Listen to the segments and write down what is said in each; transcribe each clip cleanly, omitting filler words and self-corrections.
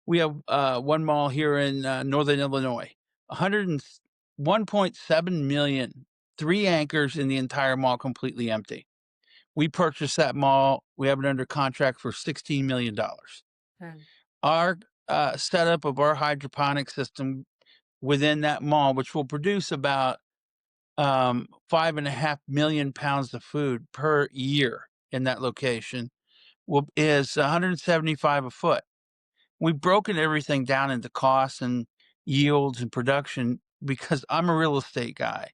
We have one mall here in Northern Illinois, 101.7 million, three anchors in the entire mall completely empty. We purchased that mall. We have it under contract for $16 million. Hmm. Our setup of our hydroponic system within that mall, which will produce about 5.5 million pounds of food per year in that location, is 175 a foot. We've broken everything down into costs and yields and production because I'm a real estate guy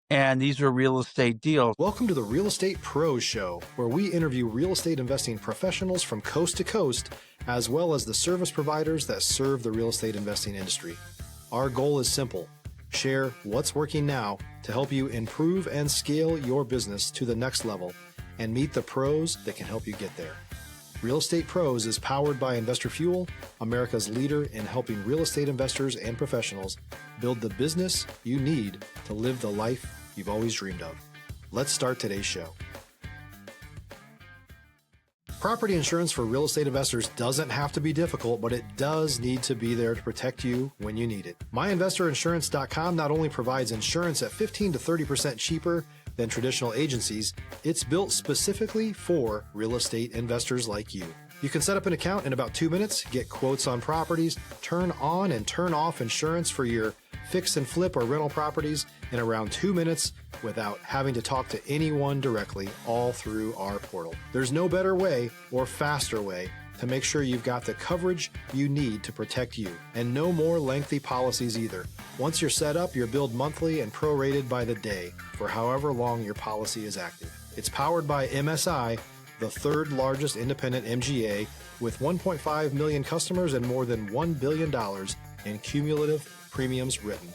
and these are real estate deals. Welcome to the Real Estate Pros Show, where we interview real estate investing professionals from coast to coast, as well as the service providers that serve the real estate investing industry. Our goal is simple: share what's working now to help you improve and scale your business to the next level and meet the pros that can help you get there. Real Estate Pros is powered by Investor Fuel, America's leader in helping real estate investors and professionals build the business you need to live the life you've always dreamed of. Let's start today's show. Property insurance for real estate investors doesn't have to be difficult, but it does need to be there to protect you when you need it. MyInvestorInsurance.com not only provides insurance at 15 to 30% cheaper than traditional agencies, it's built specifically for real estate investors like you. You can set up an account in about 2 minutes, get quotes on properties, turn on and turn off insurance for your fix and flip or rental properties in around 2 minutes without having to talk to anyone directly, all through our portal. There's no better way or faster way to make sure you've got the coverage you need to protect you, and no more lengthy policies either. Once you're set up, you're billed monthly and prorated by the day for however long your policy is active. It's powered by MSI, the third largest independent MGA, with 1.5 million customers and more than $1 billion in cumulative premiums written.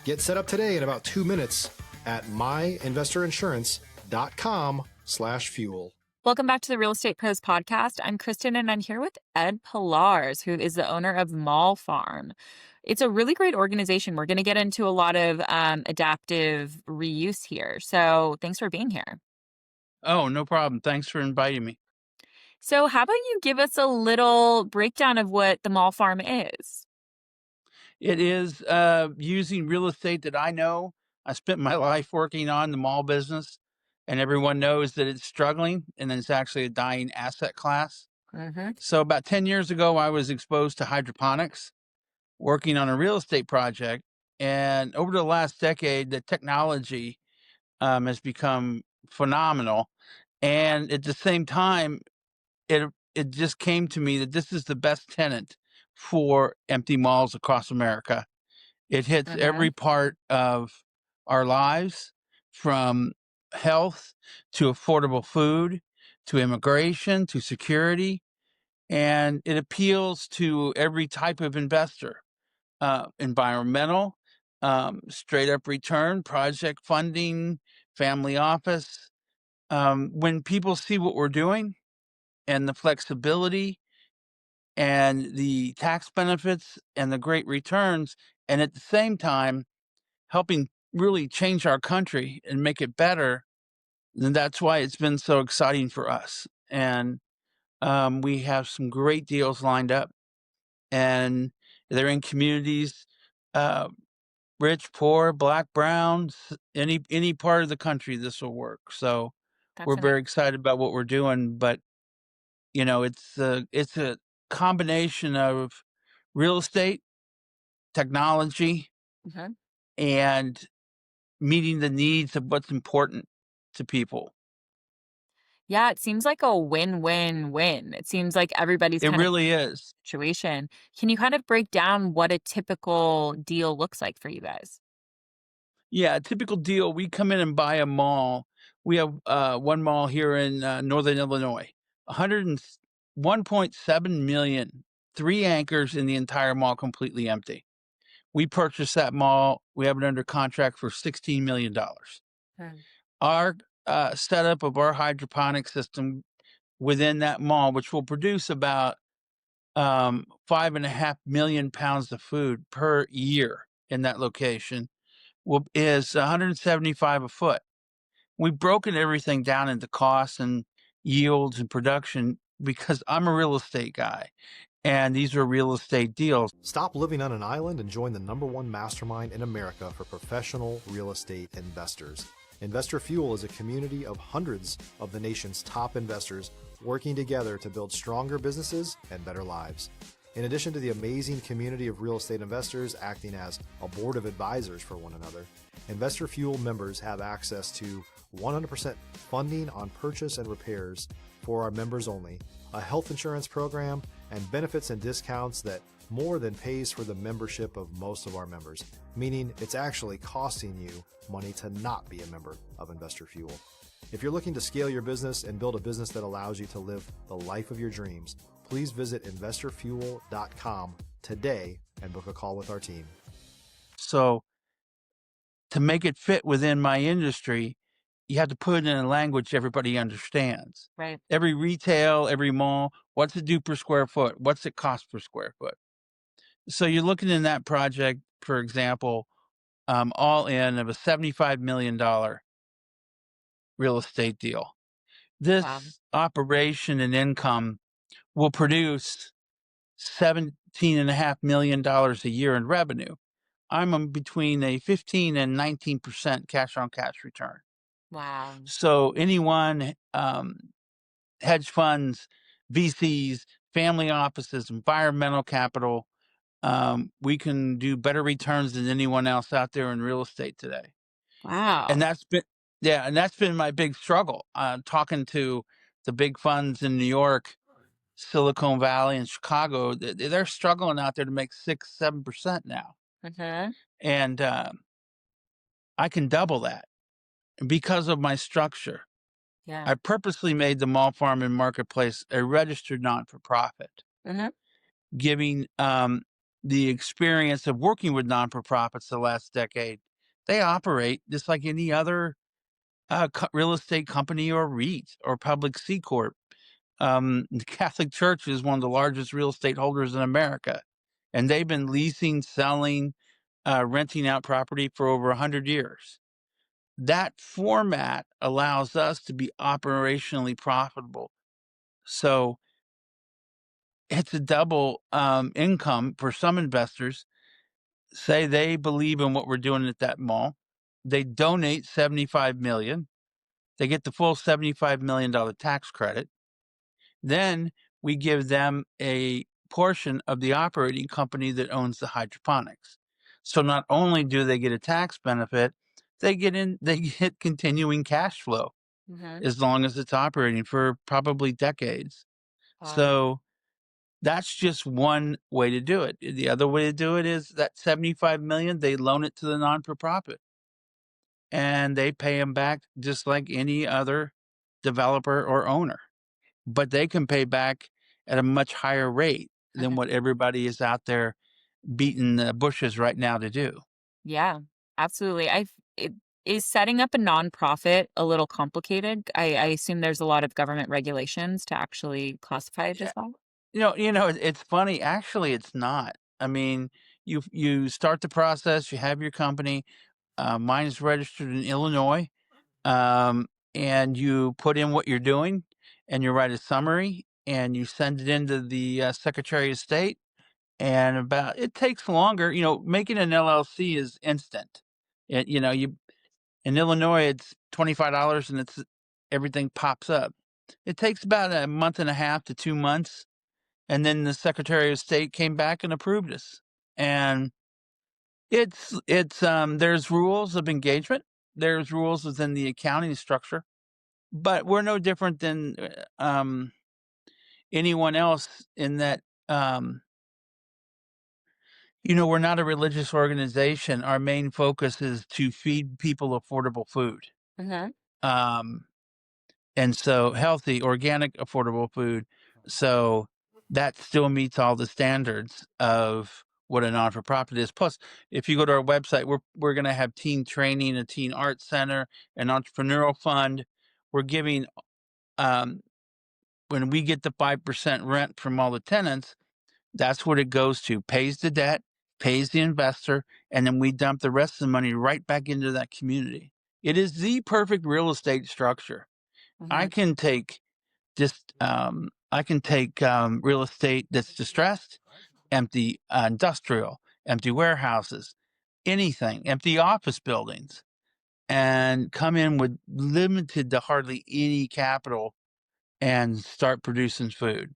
Get set up today in about 2 minutes at myinvestorinsurance.com/fuel. Welcome back to the Real Estate Pros podcast. I'm Kristen, and I'm here with Ed Pilarz, who is the owner of Mall Farm. It's a really great organization. We're going to get into a lot of adaptive reuse here. So thanks for being here. Oh, no problem. Thanks for inviting me. So how about you give us a little breakdown of what the Mall Farm is? It is using real estate that I know. I spent my life working on the mall business, and everyone knows that it's struggling and it's actually a dying asset class. Mm-hmm. So about 10 years ago, I was exposed to hydroponics, working on a real estate project. And over the last decade, the technology has become phenomenal. And at the same time, it just came to me that this is the best tenant for empty malls across America. It hits Mm-hmm. every part of our lives, from health to affordable food to immigration to security, and it appeals to every type of investor. Environmental, straight up return, project funding, family office. When people see what we're doing and the flexibility and the tax benefits and the great returns, and at the same time helping really change our country and make it better, then that's why it's been so exciting for us. And we have some great deals lined up, and they're in communities, uh, rich, poor, black, brown, any part of the country this will work. So That's we're an very excited about what we're doing, but it's a combination of real estate, technology, Mhm. and meeting the needs of what's important to people. Yeah, it seems like a win-win-win. It seems like everybody's It kind of really is. situation. Can you kind of break down what a typical deal looks like for you guys? Yeah, a typical deal, we come in and buy a mall. We have one mall here in Northern Illinois, 101.7 million, three anchors in the entire mall completely empty. We purchased that mall. We have it under contract for $16 million. Hmm. Our setup of our hydroponic system within that mall, which will produce about 5.5 million pounds of food per year in that location, is 175 a foot. We've broken everything down into costs and yields and production because I'm a real estate guy And these are real estate deals. Stop living on an island and join the #1 mastermind in America for professional real estate investors. Investor Fuel is a community of hundreds of the nation's top investors working together to build stronger businesses and better lives. In addition to the amazing community of real estate investors acting as a board of advisors for one another, Investor Fuel members have access to 100% funding on purchase and repairs for our members only, a health insurance program, and benefits and discounts that more than pays for the membership of most of our members, meaning it's actually costing you money to not be a member of Investor Fuel. If you're looking to scale your business and build a business that allows you to live the life of your dreams, please visit investorfuel.com today and book a call with our team. So to make it fit within my industry, you have to put it in a language everybody understands. Right. Every retail, every mall, what's it do per square foot? What's it cost per square foot? So you're looking in that project, for example, all in of a $75 million real estate deal. This Wow. operation and income will produce $17.5 million a year in revenue. I'm between a 15 and 19% cash on cash return. Wow. So anyone, hedge funds, VCs, family offices, environmental capital, we can do better returns than anyone else out there in real estate today. Wow. And that's been my big struggle. Talking to the big funds in New York, Silicon Valley, and Chicago, they're struggling out there to make 6-7% now, and I can double that because of my structure. Yeah. I purposely made the Mall Farm and Marketplace a registered non-for-profit, giving the experience of working with non-for-profits the last decade. They operate just like any other real estate company or REIT or public C corp. The Catholic Church is one of the largest real estate holders in America, and they've been leasing, selling, renting out property for over 100 years. That format allows us to be operationally profitable. So it's a double income for some investors. Say they believe in what we're doing at that mall. They donate $75 million. They get the full $75 million tax credit. Then we give them a portion of the operating company that owns the hydroponics. So not only do they get a tax benefit, they get continuing cash flow as long as it's operating for probably decades. Wow. So that's just one way to do it. The other way to do it is that $75 million, they loan it to the non-for-profit and they pay them back just like any other developer or owner. But they can pay back at a much higher rate than what everybody is out there beating the bushes right now to do. Yeah, absolutely. Is setting up a nonprofit a little complicated? I assume there's a lot of government regulations to actually classify it as Yeah. that. It's funny. Actually, it's not. I mean, you start the process, you have your company. Mine is registered in Illinois, and you put in what you're doing, and you write a summary, and you send it into the Secretary of State. And it takes longer. Making an LLC is instant. You in Illinois, it's $25, and everything pops up. It takes about a month and a half to 2 months, and then the Secretary of State came back and approved us. And there's rules of engagement. There's rules within the accounting structure, but we're no different than anyone else in that. We're not a religious organization. Our main focus is to feed people affordable food. Um, and so healthy, organic, affordable food. So that still meets all the standards of what a non-for-profit is. Plus, if you go to our website, we're going to have teen training, a teen art center, an entrepreneurial fund. We're giving, when we get the 5% rent from all the tenants, that's what it goes to. Pays the debt, pays the investor, and then we dump the rest of the money right back into that community. It is the perfect real estate structure. I can take Just I can take real estate that's distressed, empty industrial, empty warehouses, anything, empty office buildings, and come in with limited to hardly any capital and start producing food.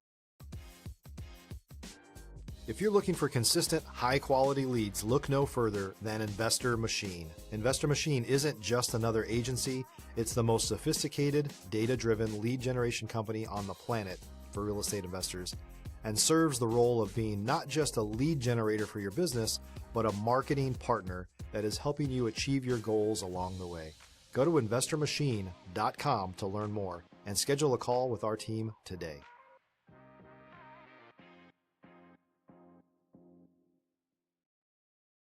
If you're looking for consistent, high-quality leads, look no further than Investor Machine. Investor Machine isn't just another agency, it's the most sophisticated, data-driven lead generation company on the planet for real estate investors, and serves the role of being not just a lead generator for your business, but a marketing partner that is helping you achieve your goals along the way. Go to investormachine.com to learn more and schedule a call with our team today.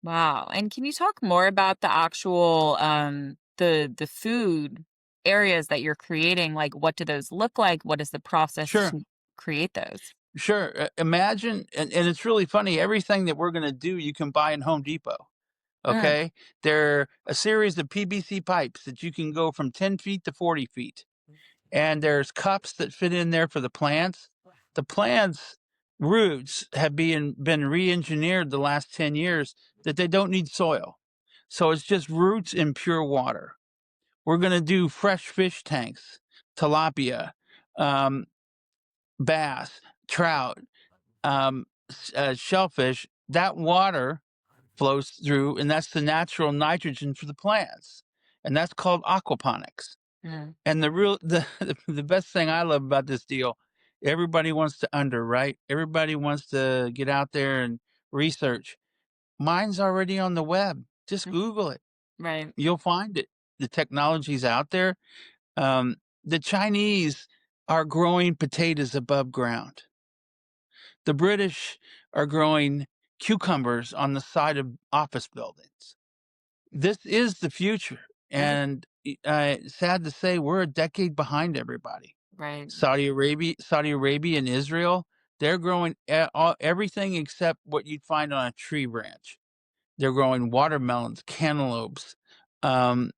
Wow. And can you talk more about the actual the food areas that you're creating? Like what do those look like? What is the process Sure. to create those? Sure. Imagine, and it's really funny, everything that we're going to do, you can buy in Home Depot. Mm, Okay. They're a series of PVC pipes that you can go from 10 feet to 40 feet. And there's cups that fit in there for the plants. The plants' roots have been re-engineered the last 10 years that they don't need soil. So it's just roots in pure water. We're going to do fresh fish tanks, tilapia, um, bass, trout, shellfish. That water flows through, and that's the natural nitrogen for the plants. And that's called aquaponics. mm, And the best thing I love about this deal, everybody wants to right? Everybody wants to get out there and research. Mine's already on the web. Just mm, Google it. right. You'll find it. The technology's out there. Um, the Chinese are growing potatoes above ground. The British are growing cucumbers on the side of office buildings. This is the future. Every And sad to say, we're a decade behind everybody. right. Saudi Arabia and Israel, they're growing everything except what you'd find on a tree branch. They're growing watermelons, cantaloupes, um,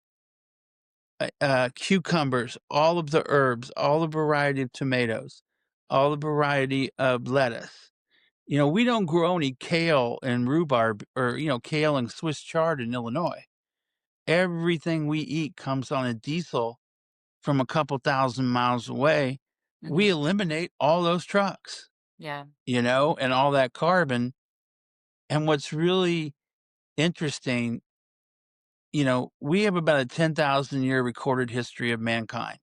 cucumbers, all of the herbs, all the variety of tomatoes, all the variety of lettuce. You know, we don't grow any kale and rhubarb or, kale and Swiss chard in Illinois. Everything we eat comes on a diesel from a couple thousand miles away. We Hmm. eliminate all those trucks, Yeah. and all that carbon. And what's really interesting, we have about a 10,000 year recorded history of mankind.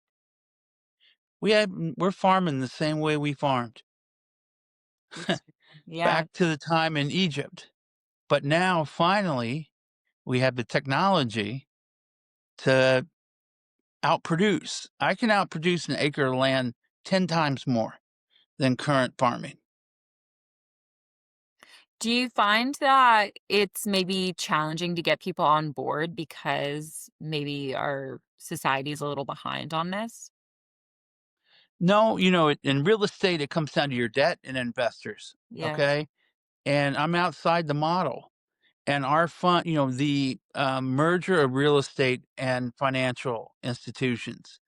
We're farming the same way we farmed It's yeah. back to the time in Egypt. But now finally we have the technology to outproduce. I can outproduce an acre of land 10 times more than current farming. Do you find that it's maybe challenging to get people on board because maybe our society is a little behind on this? No, in real estate, it comes down to your debt and investors. Yeah. Okay. And I'm outside the model. And our fund, the merger of real estate and financial institutions,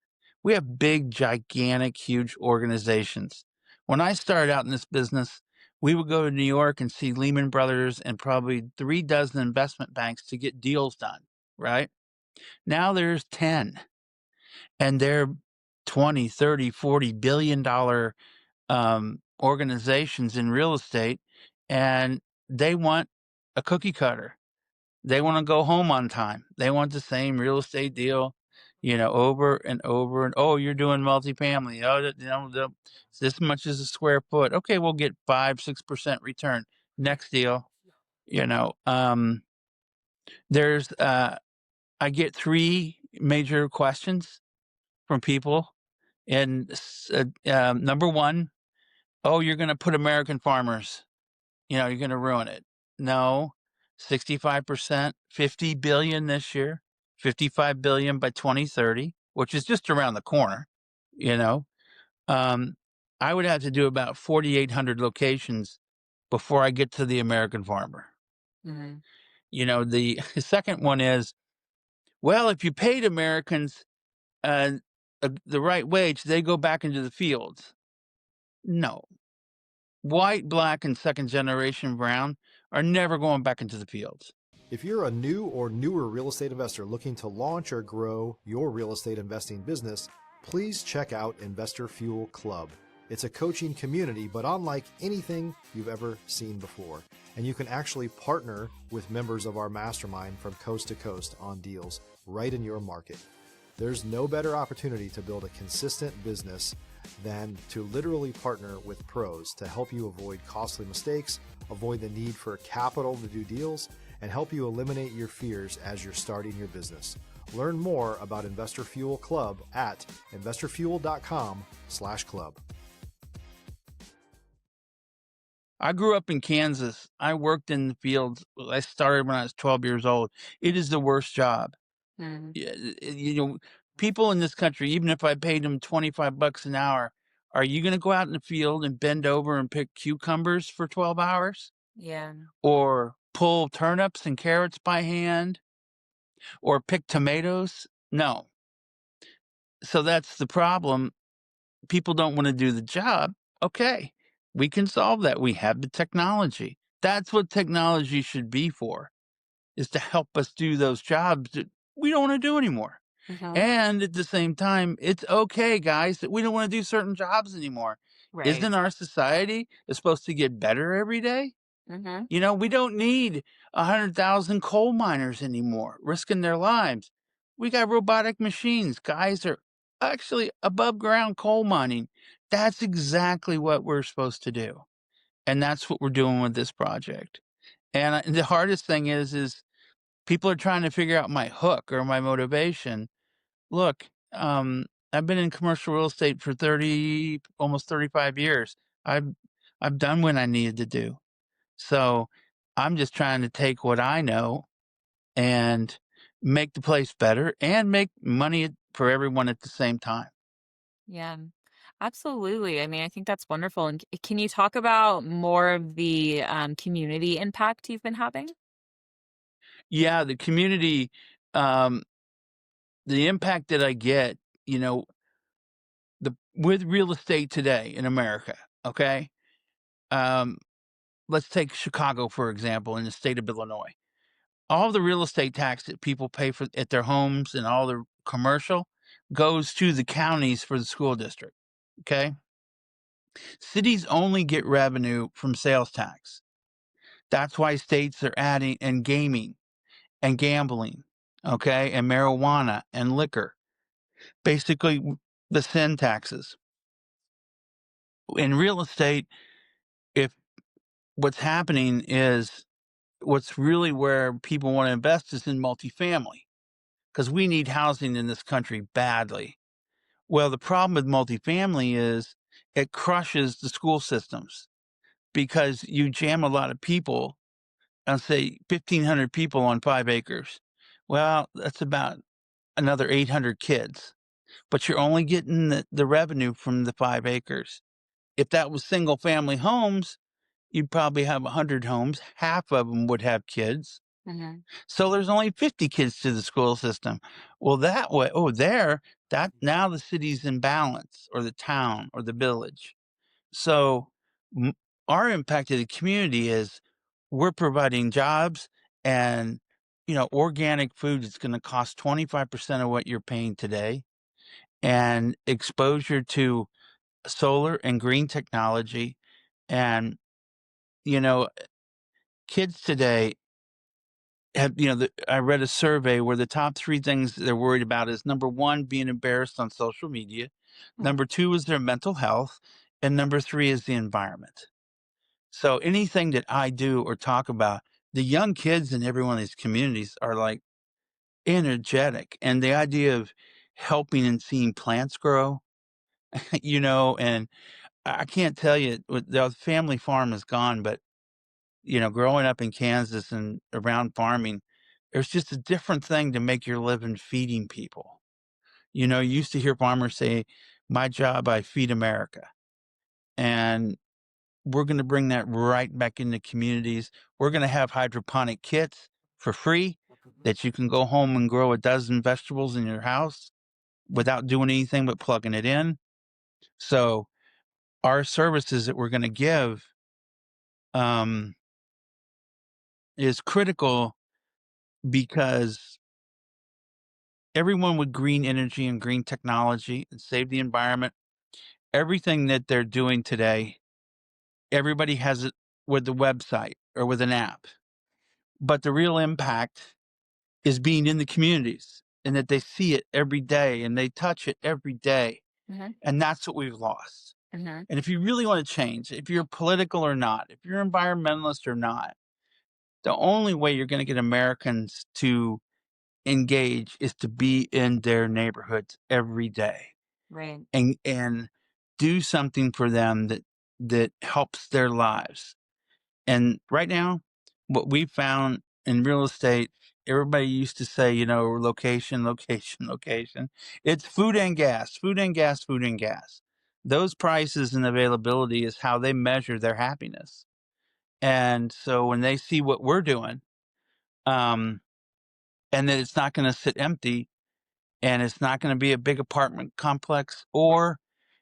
we have big, gigantic, huge organizations. When I started out in this business, we would go to New York and see Lehman Brothers and probably 3 dozen investment banks to get deals done, right? Now there's 10, and they're 20, 30, 40 billion dollar organizations in real estate, and they want a cookie cutter. They want to go home on time. They want the same real estate deal, over and over. And oh, you're doing multifamily. Oh, it's this much is a square foot. Okay, we'll get 5-6% return. Next deal. You know, um, there's I get 3 major questions from people, and number one, oh, you're going to put American farmers. You're going to ruin it. No, 65%, 50 billion this year, 55 billion by 2030, which is just around the corner. You know, um, I would have to do about 4,800 locations before I get to the American farmer. Mhm. The second one is, well, if you paid Americans, the right wage, they go back into the fields. No. White, black, and second generation brown are never going back into the fields. If you're a new or newer real estate investor looking to launch or grow your real estate investing business, please check out Investor Fuel Club. It's a coaching community, but unlike anything you've ever seen before. And you can actually partner with members of our mastermind from coast to coast on deals right in your market. There's no better opportunity to build a consistent business than to literally partner with pros to help you avoid costly mistakes, avoid the need for capital to do deals, and help you eliminate your fears as you're starting your business. Learn more about Investor Fuel Club at investorfuel.com/club. I grew up in Kansas. I worked in the fields. I started when I was 12 years old. It is the worst job. Yeah, you know, people in this country, even if I paid them $25 an hour, are you going to go out in the field and bend over and pick cucumbers for 12 hours? Yeah. Or pull turnips and carrots by hand? Or pick tomatoes? No. So that's the problem. People don't want to do the job. Okay, we can solve that. We have the technology. That's what technology should be for, is to help us do those jobs that we don't want to do anymore. And at the same time, it's okay, guys, that we don't want to do certain jobs anymore. Right. Isn't our society is supposed to get better every day? You know, we don't need 100,000 coal miners anymore risking their lives. We got robotic machines. Guys are actually above ground coal mining. That's exactly what we're supposed to do. And that's what we're doing with this project. And the hardest thing is people are trying to figure out my hook or my motivation. Look, I've been in commercial real estate for 30, almost 35 years. I've done what I needed to do. So I'm just trying to take what I know and make the place better and make money for everyone at the same time. Yeah. Absolutely. I mean, I think that's wonderful. And can you talk about more of the community impact you've been having? Yeah, the community, um, the impact that I get, you know, with real estate today in America, okay? Um, let's take Chicago, for example, in the state of Illinois. All the real estate tax that people pay for at their homes and all the commercial goes to the counties for the school district. Okay. Cities only get revenue from sales tax. That's why states are adding and gaming and gambling. Okay. And marijuana and liquor. Basically, the sin taxes. In real estate, if what's happening is what's really where people want to invest is in multifamily because we need housing in this country badly. Well, the problem with multifamily is it crushes the school systems because you jam a lot of people, and say 1,500 people on 5 acres. Well, that's about another 800 kids, but you're only getting the revenue from the 5 acres. If that was single family homes, you'd probably have 100 homes. Half of them would have kids. So there's only 50 kids to the school system. Well, that way, that now the city's in balance, or the town or the village. So m- our impact to the community is we're providing jobs and, organic food is going to cost 25% of what you're paying today, and exposure to solar and green technology. And, you know, kids today have, I read a survey where the top 3 things they're worried about is number 1, being embarrassed on social media. Number 2 is their mental health. And number 3 is the environment. So anything that I do or talk about, the young kids in every one of these communities are like energetic. And the idea of helping and seeing plants grow, and I can't tell you, the family farm is gone, but growing up in Kansas and around farming, there's just a different thing to make your living feeding people. You used to hear farmers say, my job, I feed America. And we're going to bring that right back into communities. We're going to have hydroponic kits for free that you can go home and grow a dozen vegetables in your house. without doing anything but plugging it in. So our services that we're going to give um, is critical because everyone with green energy and green technology and save the environment, everything that they're doing today, everybody has it with the website or with an app. But the real impact is being in the communities and that they see it every day and they touch it every day. Mm-hmm. And that's what we've lost. Mm-hmm. And if you really want to change, if you're political or not, if you're environmentalist or not, the only way you're going to get Americans to engage is to be in their neighborhoods every day Right. and do something for them that helps their lives. And right now, what we found in real estate, everybody used to say, location, location, location. It's food and gas, food and gas, food and gas. Those prices and availability is how they measure their happiness. And so when they see what we're doing, um, and that it's not going to sit empty and it's not going to be a big apartment complex or,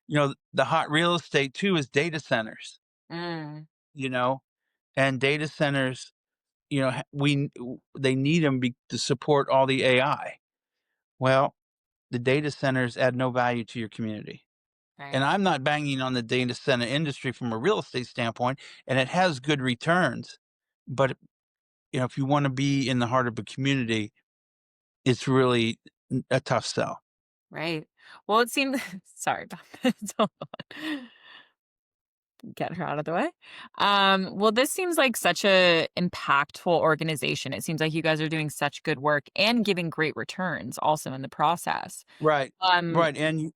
the hot real estate too is data centers, Mm. you know, and data centers, they need them to support all the AI. Well, the data centers add no value to your community. And Right. I'm not banging on the data center industry from a real estate standpoint, and it has good returns. But, if you want to be in the heart of a community, it's really a tough sell. Right. Well, it seemed sorry about this. Hold on. Get her out of the way. Well, this seems like such a impactful organization. It seems like you guys are doing such good work and giving great returns also in the process. Right. Um, Right. And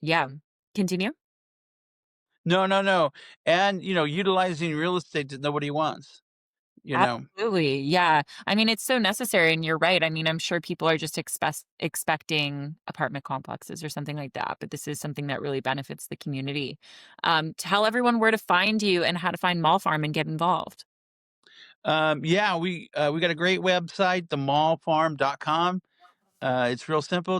yeah. Continue. no, no, no. And, utilizing real estate that nobody wants, you know. Absolutely. Yeah. I mean, it's so necessary. And you're right. I mean, I'm sure people are just expecting apartment complexes or something like that. But this is something that really benefits the community. Tell everyone where to find you and how to find Mall Farm and get involved. Yeah, we got a great website, themallfarm.com. It's real simple,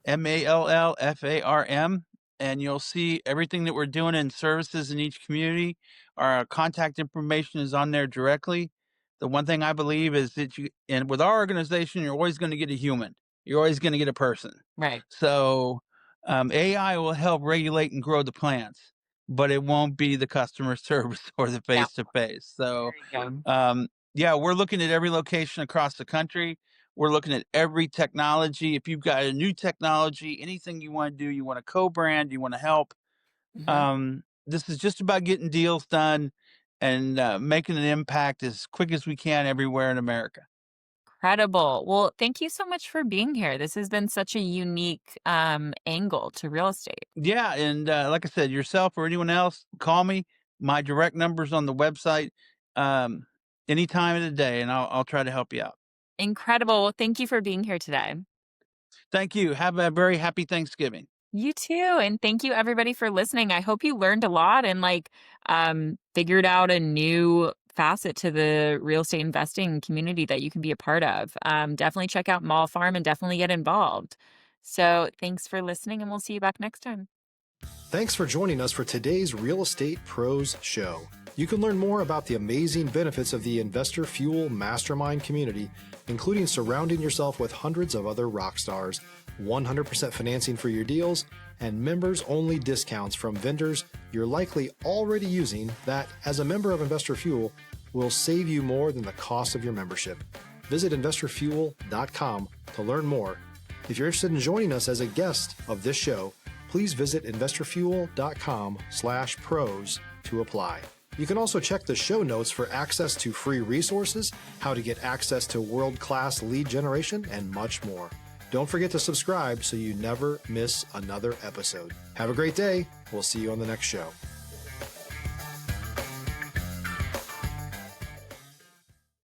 THEMALLFARM, and you'll see everything that we're doing in services in each community. Our contact information is on there directly. The one thing I believe is that and with our organization, you're always going to get a human. You're always going to get a person. Right. So AI will help regulate and grow the plants, but it won't be the customer service or the Yeah. face to face. So, There you go. yeah, we're looking at every location across the country. We're looking at every technology. If you've got a new technology, anything you want to do, you want to co-brand, you want to help. Mhm. This is just about getting deals done and making an impact as quick as we can everywhere in America. Incredible. Well, thank you so much for being here. This has been such a unique angle to real estate. Yeah, and like I said, yourself or anyone else, call me. My direct number's on the website, um, any time of the day, and I'll try to help you out. Incredible. Well, thank you for being here today. Thank you. Have a very happy Thanksgiving. You too. And thank you everybody for listening. I hope you learned a lot and figured out a new facet to the real estate investing community that you can be a part of. Definitely check out Mall Farm and definitely get involved. So thanks for listening and we'll see you back next time. Thanks for joining us for today's Real Estate Pros Show. You can learn more about the amazing benefits of the Investor Fuel Mastermind community, including surrounding yourself with hundreds of other rock stars, 100% financing for your deals, and members-only discounts from vendors you're likely already using that, as a member of Investor Fuel, will save you more than the cost of your membership. Visit investorfuel.com to learn more. If you're interested in joining us as a guest of this show, please visit investorfuel.com/pros to apply. You can also check the show notes for access to free resources, how to get access to world-class lead generation, and much more. Don't forget to subscribe so you never miss another episode. Have a great day. We'll see you on the next show.